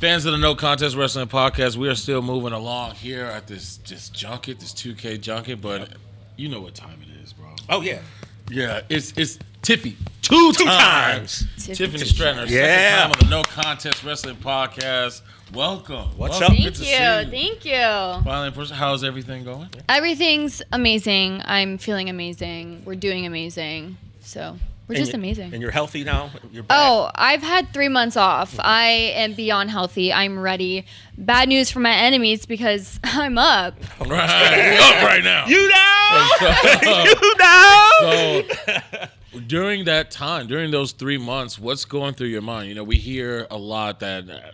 Fans of the No Contest Wrestling Podcast, we are still moving along here at this junket, this 2K junket, but you know what time it is, bro. Oh, yeah. Yeah, it's Tiffy. Two times. Tiffany Stratton, second time on the No Contest Wrestling Podcast. Welcome. What's up? Thank you. Finally in person. How's everything going? Everything's amazing. I'm feeling amazing. We're doing amazing. So we're just amazing. And you're healthy now? You're back? Oh, I've had 3 months off. I am beyond healthy. I'm ready. Bad news for my enemies because I'm up. Right. Up right now. You know? So, during that time, during those 3 months, what's going through your mind? You know, we hear a lot that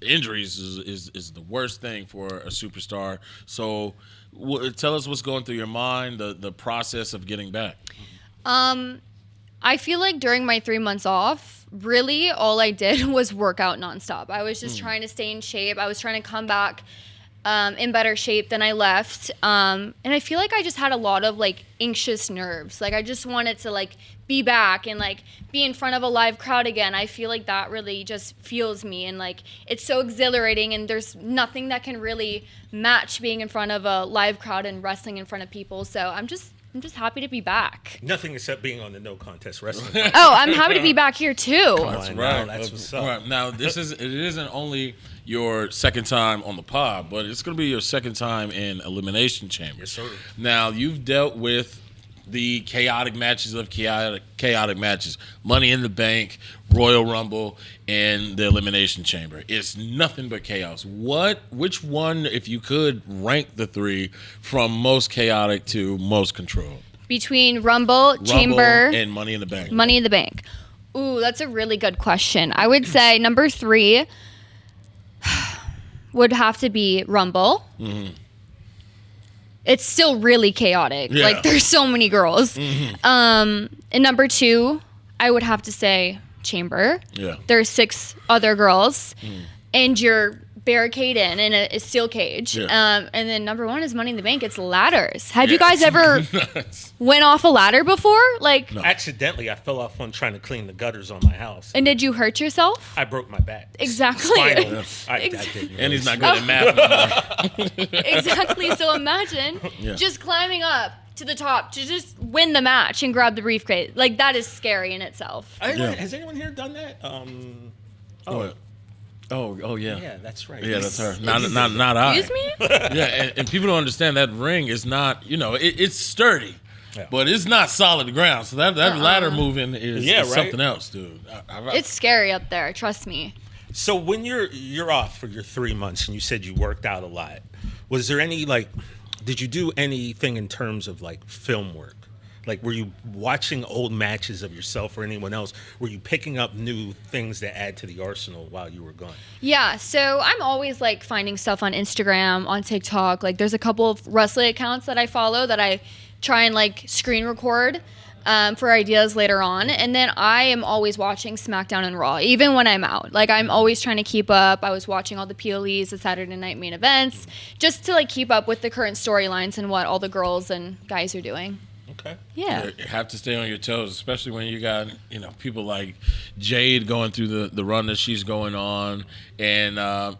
injuries is the worst thing for a superstar. So tell us what's going through your mind, the process of getting back. I feel like during my 3 months off, really all I did was work out nonstop. I was just trying to stay in shape. I was trying to come back in better shape than I left. And I feel like I just had a lot of like anxious nerves. Like I just wanted to like be back and like be in front of a live crowd again. I feel like that really just fuels me, and like it's so exhilarating, and there's nothing that can really match being in front of a live crowd and wrestling in front of people. So I'm just happy to be back. Nothing except being on the No Contest Wrestling. Oh, I'm happy to be back here too. That's right. That's what's up. Right. Now, it isn't only your second time on the pod, but it's going to be your second time in Elimination Chamber. Yes, sir. Now, you've dealt with the chaotic matches of chaotic matches. Money in the Bank, Royal Rumble, and the Elimination Chamber. It's nothing but chaos. Which one, if you could rank the three from most chaotic to most controlled? Between Rumble, Chamber, and Money in the Bank. Money in the Bank. Ooh, that's a really good question. I would say number 3 would have to be Rumble. Mm-hmm. It's still really chaotic. Yeah. Like, there's so many girls. Mm-hmm. And number 2, I would have to say Chamber. Yeah. There's 6 other girls. And you're barricaded in a steel cage. Yeah. And then number 1 is Money in the Bank. It's ladders. Have you guys ever went off a ladder before? Like, No. Accidentally, I fell off one trying to clean the gutters on my house. And did you hurt yourself? I broke my back. Exactly. Spinal. I didn't. And he's not good at math anymore. Exactly. So imagine just climbing up to the top to just win the match and grab the briefcase. Like, that is scary in itself. Has anyone here done that? Oh yeah. Yeah, that's right. Yeah, that's her. Not I. Excuse me? Yeah, and people don't understand that ring is not, it's sturdy, but it's not solid ground. So that ladder moving is something else, dude. It's scary up there. Trust me. So when you're off for your 3 months and you said you worked out a lot, was there any did you do anything in terms of like film work? Like, were you watching old matches of yourself or anyone else? Were you picking up new things that add to the arsenal while you were gone? Yeah, so I'm always, like, finding stuff on Instagram, on TikTok. Like, there's a couple of wrestling accounts that I follow that I try and, like, screen record for ideas later on. And then I am always watching SmackDown and Raw, even when I'm out. Like, I'm always trying to keep up. I was watching all the PLEs, the Saturday Night Main Events, just to, like, keep up with the current storylines and what all the girls and guys are doing. Okay. Yeah. You have to stay on your toes, especially when you got, people like Jade going through the run that she's going on. And, what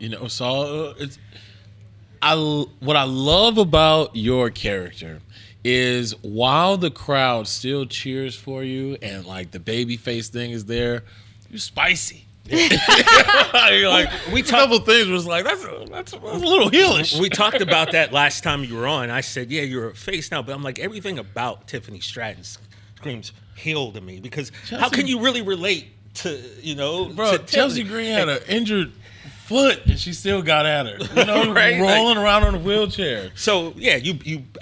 I love about your character is while the crowd still cheers for you and, like, the Babyface thing is there, you're spicy. Like, we a couple things was like that's a little heelish. We talked about that last time you were on. I said, yeah, you're a face now, but I'm like, everything about Tiffany Stratton screams heel to me, because how can you really relate to bro? To Chelsea Green had an injured foot and she still got at her, right? Rolling around on a wheelchair. So yeah,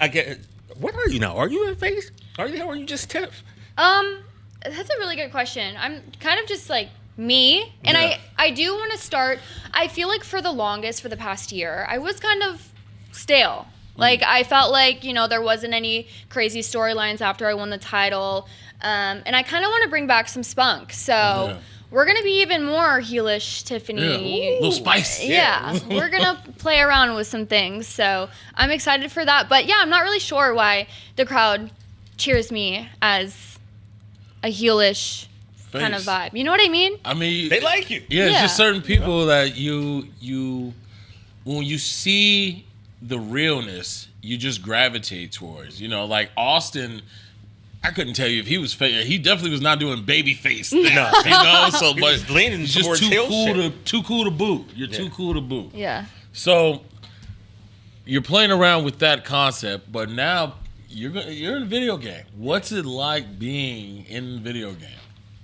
I get. What are you now? Are you a face? Or are you just Tiff? That's a really good question. I'm kind of just like me, and I do want to start. I feel like for the longest, for the past year, I was kind of stale. Like, I felt like, there wasn't any crazy storylines after I won the title, and I kind of want to bring back some spunk. So we're going to be even more heelish, Tiffany. Yeah. A little spicy. Yeah. We're going to play around with some things, so I'm excited for that. But yeah, I'm not really sure why the crowd cheers me as a heelish kind of vibe. You know what I mean? I mean, They like you. Yeah, it's Yeah. just certain people that you when you see the realness, you just gravitate towards. You know, like Austin. I couldn't tell you if he was fake. He definitely was not doing Babyface things, you know. So, but was leaning he's just towards too heel cool shit. too cool to boot. You're too cool to boot. Yeah. So you're playing around with that concept, but now you're in a video game. What's it like being in a video game?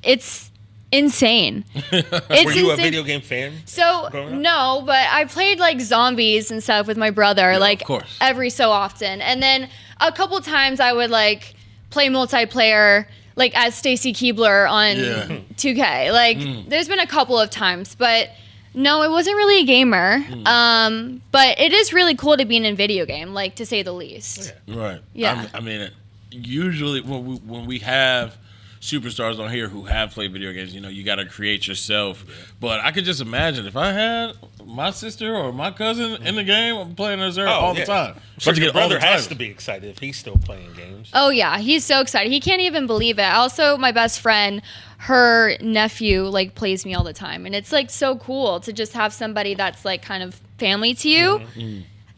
It's insane. It's Were you a insane. video game fan? So growing up? no, but I played like zombies and stuff with my brother, like of course. every so often. And then a couple times I would like play multiplayer, like as Stacy Keebler on Yeah. 2K. Like there's been a couple of times, but no, I wasn't really a gamer. But it is really cool to be in a video game, like to say the least. Right. Yeah. I mean, usually when we have superstars on here who have played video games, you know, you got to create yourself. But I could just imagine if I had my sister or my cousin in the game, I'm playing as her all the time. So But your get all the brother has time. to be excited if he's still playing games. Oh yeah, he's so excited. He can't even believe it. Also, my best friend, her nephew, like plays me all the time, and it's like so cool to just have somebody that's like kind of family to you,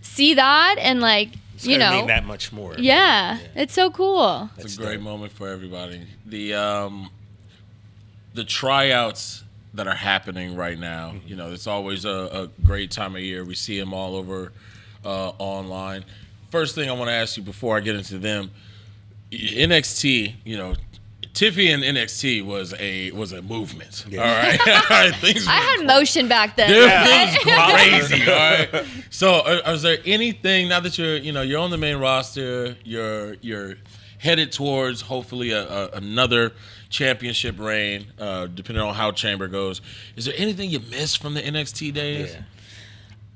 see that, and like It's you gonna know, mean that much more. yeah, it's so cool. It's a great moment for everybody. The tryouts that are happening right now, you know, it's always a great time of year. We see them all over online. First thing I want to ask you before I get into them, NXT, you know, Tiffy and NXT was a movement. Yeah. All right, all right. Things I had motion back then. things crazy. All right. So, is there anything now that you're on the main roster, you're headed towards hopefully another championship reign, depending on how Chamber goes? Is there anything you missed from the NXT days? Yeah.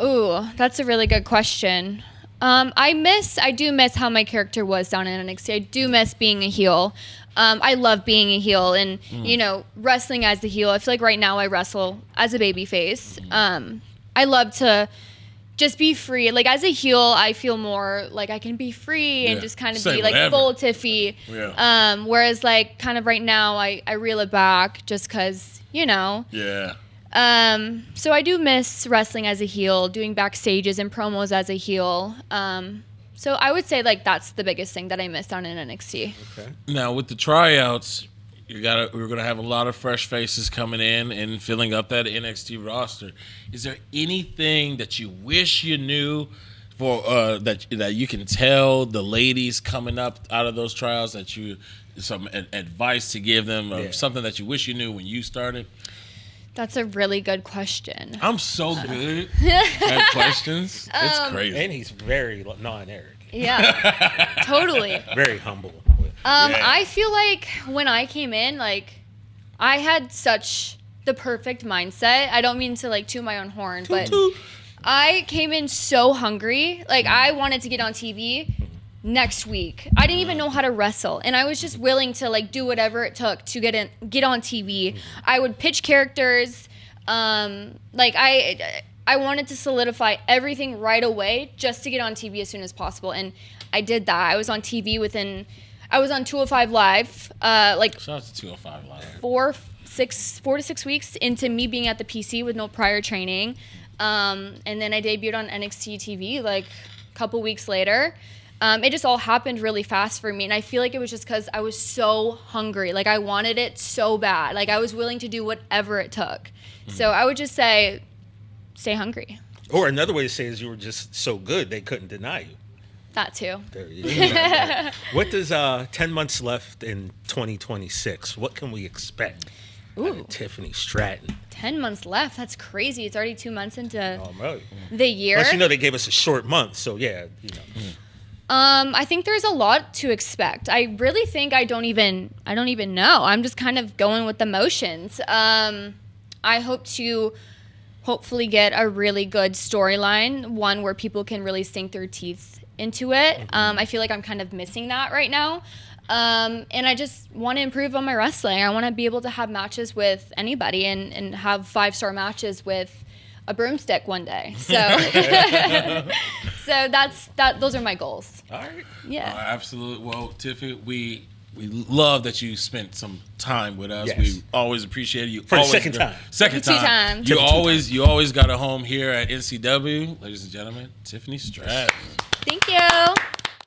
Ooh, that's a really good question. I do miss how my character was down in NXT. I do miss being a heel. I love being a heel and, you know, wrestling as a heel. I feel like right now I wrestle as a babyface. I love to just be free. Like as a heel, I feel more like I can be free and just kind of Say be like whatever. full Tiffy. Yeah. Whereas like kind of right now I reel it back just because, you know. Yeah. So I do miss wrestling as a heel, doing backstages and promos as a heel. So I would say like that's the biggest thing that I missed on in NXT. Okay. Now with the tryouts, we're gonna have a lot of fresh faces coming in and filling up that NXT roster. Is there anything that you wish you knew for that you can tell the ladies coming up out of those trials that some advice to give them, or something that you wish you knew when you started? That's a really good question. I'm so good at questions. It's crazy. And he's very non-arrogant. Yeah, totally. Very humble. I feel like when I came in, like I had such the perfect mindset. I don't mean to like toot my own horn, but I came in so hungry. Like I wanted to get on TV next week. I didn't even know how to wrestle, and I was just willing to like do whatever it took to get on TV. I would pitch characters. Like I wanted to solidify everything right away just to get on TV as soon as possible, and I did that. I was on TV I was on 205 Live, like Shout out to 205 Live. 4 to 6 weeks into me being at the PC with no prior training, and then I debuted on NXT TV like a couple weeks later. It just all happened really fast for me, and I feel like it was just because I was so hungry. Like I wanted it so bad. Like I was willing to do whatever it took. So I would just say, stay hungry. Or another way to say is you were just so good they couldn't deny you. That too. There you go. What does 10 months left in 2026? What can we expect? Ooh, Tiffany Stratton. 10 months left. That's crazy. It's already 2 months into Right. the year. Plus, you know, they gave us a short month, so yeah, you know. I think there's a lot to expect. I really think I don't even know. I'm just kind of going with the motions. I hope to hopefully get a really good storyline, one where people can really sink their teeth into it. I feel like I'm kind of missing that right now. And I just want to improve on my wrestling. I want to be able to have matches with anybody and have 5-star matches with a broomstick one day. So so those are my goals. All right. Yeah. Absolutely. Well, Tiffy, we We love that you spent some time with us. Yes. We always appreciate you. For the Always second time. Second Two time. times. You always got a home here at NCW. Ladies and gentlemen, Tiffany Stratton. Thank you.